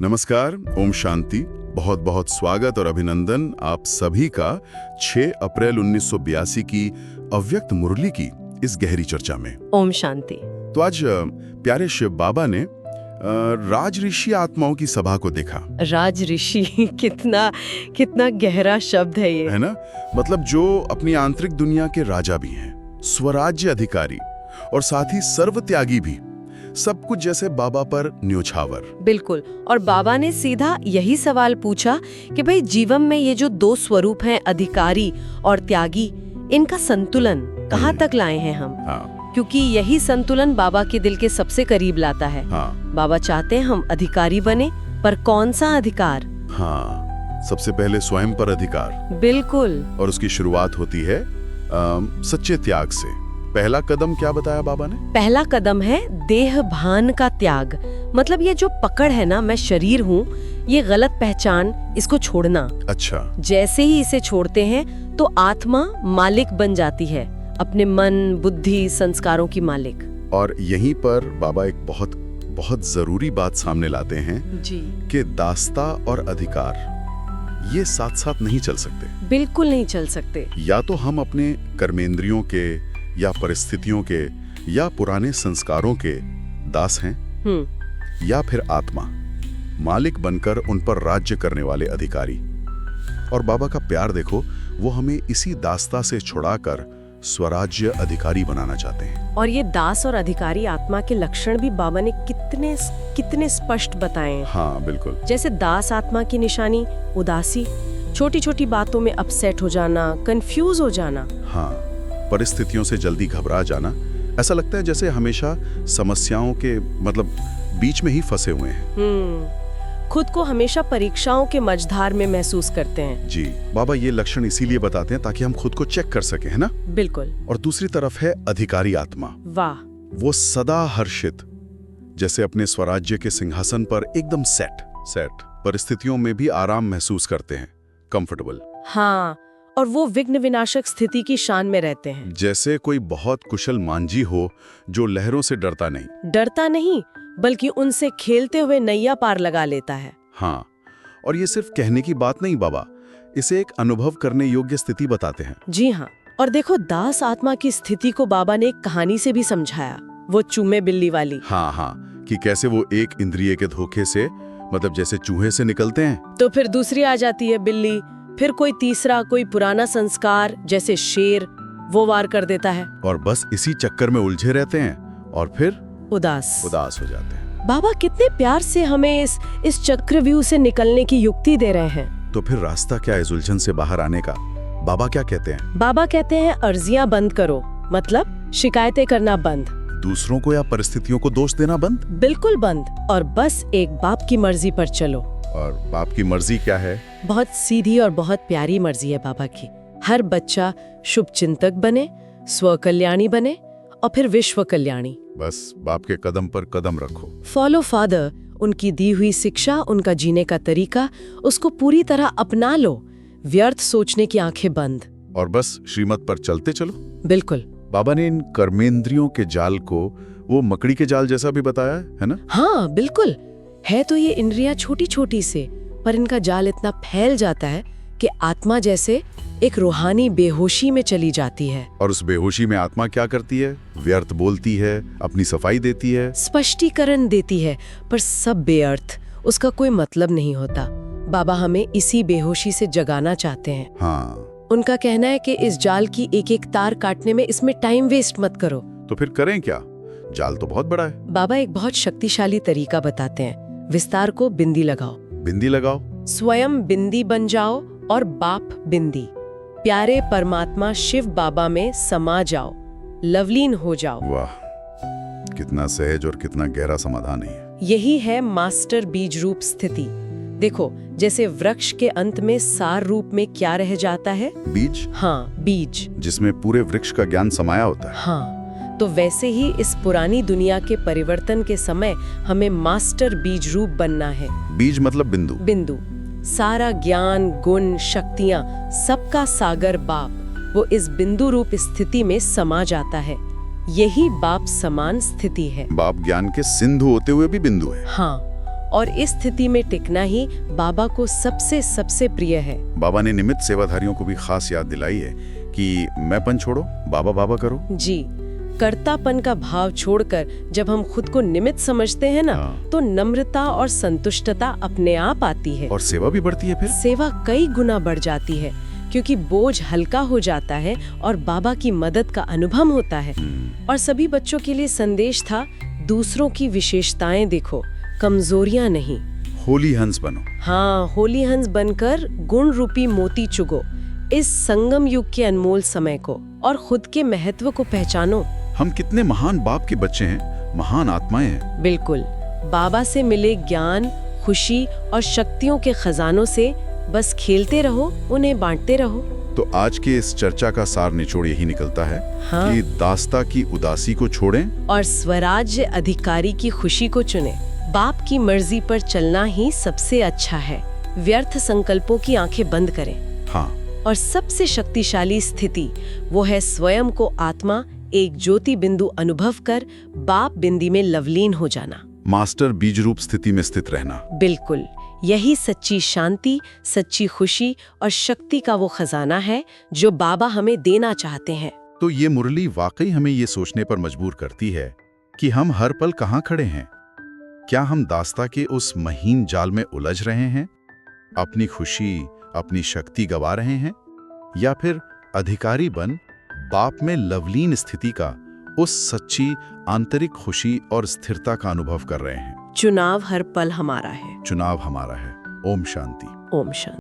नमस्कार, ओम शांति। बहुत बहुत स्वागत और अभिनंदन आप सभी का 6 अप्रैल 1982 की अव्यक्त मुरली की इस गहरी चर्चा में। ओम शांति। तो आज प्यारे शिव बाबा ने राज ऋषि आत्माओं की सभा को देखा। राज ऋषि कितना गहरा शब्द है ये, है ना? मतलब जो अपनी आंतरिक दुनिया के राजा भी हैं, स्वराज्य अधिकारी और साथ ही सर्वत्यागी भी, सब कुछ जैसे बाबा पर न्योछावर। बिल्कुल। और बाबा ने सीधा यही सवाल पूछा कि भाई जीवन में ये जो दो स्वरूप हैं, अधिकारी और त्यागी, इनका संतुलन कहाँ तक लाए हैं हम? हाँ। क्योंकि यही संतुलन बाबा के दिल के सबसे करीब लाता है। हाँ। बाबा चाहते हैं हम अधिकारी बने, पर कौन सा अधिकार? हाँ, सबसे पहले स्वयं पर अधिकार। बिल्कुल। और उसकी शुरुआत होती है सच्चे त्याग से। पहला कदम क्या बताया बाबा ने? पहला कदम है देह भान का त्याग। मतलब ये जो पकड़ है ना, मैं शरीर हूँ, ये गलत पहचान, इसको छोड़ना। अच्छा। जैसे ही इसे छोड़ते हैं तो आत्मा मालिक बन जाती है, अपने मन, बुद्धि, संस्कारों की मालिक। और यहीं पर बाबा एक बहुत बहुत जरूरी बात सामने लाते हैं जी, कि दास्ता और अधिकार ये साथ साथ नहीं चल सकते। बिल्कुल नहीं चल सकते। या तो हम अपने कर्मेंद्रियों के या परिस्थितियों के या पुराने संस्कारों के दास हैं, या फिर आत्मा मालिक बनकर उन पर राज्य करने वाले अधिकारी। और बाबा का प्यार देखो, वो हमें इसी दास्ता से छुड़ाकर स्वराज्य अधिकारी बनाना चाहते हैं। और ये दास और अधिकारी आत्मा के लक्षण भी बाबा ने कितने स्पष्ट बताए हैं। हाँ बिल्कुल। जैसे दास आत्मा की निशानी उदासी, छोटी छोटी बातों में अपसेट हो जाना, कंफ्यूज हो जाना। हाँ, परिस्थितियों से जल्दी घबरा जाना, ऐसा लगता है जैसे हमेशा समस्याओं के बीच में ही फंसे हुए हैं। खुद को हमेशा परीक्षाओं के मझधार में महसूस करते हैं। जी, बाबा ये लक्षण इसीलिए बताते हैं ताकि हम खुद को चेक कर सके, है ना? बिल्कुल। और दूसरी तरफ है अधिकारी आत्मा। वाह। वो सदा हर्षित, जैसे अपने स्वराज्य के सिंहासन पर एकदम सेट परिस्थितियों में भी आराम महसूस करते हैं, कंफर्टेबल। हाँ, और वो विघ्न विनाशक स्थिति की शान में रहते हैं। जैसे कोई बहुत कुशल मांझी हो जो लहरों से डरता नहीं, बल्कि उनसे खेलते हुए नैया पार लगा लेता है। हाँ, और ये सिर्फ कहने की बात नहीं बाबा, इसे एक अनुभव करने योग्य स्थिति बताते हैं। जी हाँ। और देखो, दास आत्मा की स्थिति को बाबा ने एक कहानी से भी समझाया, वो चूमे बिल्ली वाली। हाँ, कि कैसे वो एक इंद्रिय के धोखे से, जैसे चूहे से निकलते हैं, तो फिर दूसरी आ जाती है बिल्ली, फिर कोई तीसरा, कोई पुराना संस्कार जैसे शेर, वो वार कर देता है। और बस इसी चक्कर में उलझे रहते हैं और फिर उदास हो जाते हैं। बाबा कितने प्यार से हमें इस चक्रव्यूह से निकलने की युक्ति दे रहे हैं। तो फिर रास्ता क्या है इस उलझन से बाहर आने का? बाबा क्या कहते हैं? बाबा कहते हैं अर्जियां बंद करो, मतलब शिकायतें करना बंद, दूसरों को या परिस्थितियों को दोष देना बंद। बिल्कुल बंद, और बस एक बाप की मर्जी पर चलो। और बाप की मर्जी क्या है? बहुत सीधी और बहुत प्यारी मर्जी है बाबा की। हर बच्चा शुभ चिंतक बने, स्व कल्याणी बने और फिर विश्व कल्याणी। बस बाप के कदम पर कदम रखो। फॉलो फादर, उनकी दी हुई शिक्षा, उनका जीने का तरीका, उसको पूरी तरह अपना लो, व्यर्थ सोचने की आंखें बंद, और बस श्रीमत पर चलते चलो। बिल्कुल। बाबा ने इन कर्मेंद्रियों के जाल को वो मकड़ी के जाल जैसा भी बताया है ना? हाँ बिल्कुल है। तो ये इंद्रियां छोटी छोटी से, पर इनका जाल इतना फैल जाता है कि आत्मा जैसे एक रूहानी बेहोशी में चली जाती है। और उस बेहोशी में आत्मा क्या करती है? व्यर्थ बोलती है, अपनी सफाई देती है, स्पष्टीकरण देती है, पर सब बेअर्थ, उसका कोई मतलब नहीं होता। बाबा हमें इसी बेहोशी से जगाना चाहते हैं। हाँ। उनका कहना है कि इस जाल की एक एक तार काटने में इसमें टाइम वेस्ट मत करो। तो फिर करें क्या? जाल तो बहुत बड़ा है। बाबा एक बहुत शक्तिशाली तरीका बताते हैं। विस्तार को बिंदी लगाओ। बिंदी लगाओ? स्वयं बिंदी बन जाओ और बाप बिंदी। प्यारे परमात्मा शिव बाबा में समा जाओ, लवलीन हो जाओ। वाह, कितना सहज और कितना गहरा समाधान है। यही है मास्टर बीज रूप स्थिति। देखो, जैसे वृक्ष के अंत में सार रूप में क्या रह जाता है? बीज। हाँ, बीज, जिसमें पूरे वृक्ष का ज्ञान समाया होता है। हाँ, तो वैसे ही इस पुरानी दुनिया के परिवर्तन के समय हमें मास्टर बीज रूप बनना है। बीज मतलब बिंदु। सारा ज्ञान, गुण, शक्तियाँ, सबका सागर बाप, वो इस बिंदु रूप स्थिति में समा जाता है। यही बाप समान स्थिति है। बाप ज्ञान के सिंधु होते हुए भी बिंदु है। हाँ, और इस स्थिति में टिकना ही बाबा को सबसे सबसे प्रिय है। बाबा ने निमित्त सेवाधारियों को भी खास याद दिलाई है कि मैंपन छोड़ो, बाबा बाबा करो। जी, कर्तापन का भाव छोड़कर जब हम खुद को निमित्त समझते हैं ना, तो नम्रता और संतुष्टता अपने आप आती है और सेवा भी बढ़ती है। फिर सेवा कई गुना बढ़ जाती है, क्योंकि बोझ हल्का हो जाता है और बाबा की मदद का अनुभव होता है। और सभी बच्चों के लिए संदेश था, दूसरों की विशेषताएं देखो, कमजोरियां नहीं। होली हंस बनो। हाँ, होली हंस बनकर गुण रूपी मोती चुगो इस संगम युग के अनमोल समय को, और खुद के महत्व को पहचानो। हम कितने महान बाप के बच्चे हैं, महान आत्माएं हैं। बिल्कुल, बाबा से मिले ज्ञान, खुशी और शक्तियों के खजानों से बस खेलते रहो, उन्हें बांटते रहो। तो आज के इस चर्चा का सार निचोड़ यही निकलता है कि दास्ता की उदासी को छोड़ें और स्वराज्य अधिकारी की खुशी को चुनें। बाप की मर्जी पर चलना ही सबसे अच्छा है। व्यर्थ संकल्पों की आंखें बंद करें। हाँ, और सबसे शक्तिशाली स्थिति वो है स्वयं को आत्मा एक ज्योति बिंदु अनुभव कर बाप बिंदी में लवलीन हो जाना। मास्टर बीज रूप स्थिति में स्थित रहना। बिल्कुल, यही सच्ची शांति, सच्ची खुशी और शक्ति का वो खजाना है जो बाबा हमें देना चाहते हैं। तो ये मुरली वाकई हमें ये सोचने पर मजबूर करती है कि हम हर पल कहाँ खड़े हैं। क्या हम दास्ता के उस महीन जाल में उलझ रहे हैं, अपनी खुशी, अपनी शक्ति गवा रहे हैं, या फिर अधिकारी बन बाप में लवलीन स्थिति का, उस सच्ची आंतरिक खुशी और स्थिरता का अनुभव कर रहे हैं। चुनाव हर पल हमारा है। चुनाव हमारा है। ओम शांति। ओम शांति।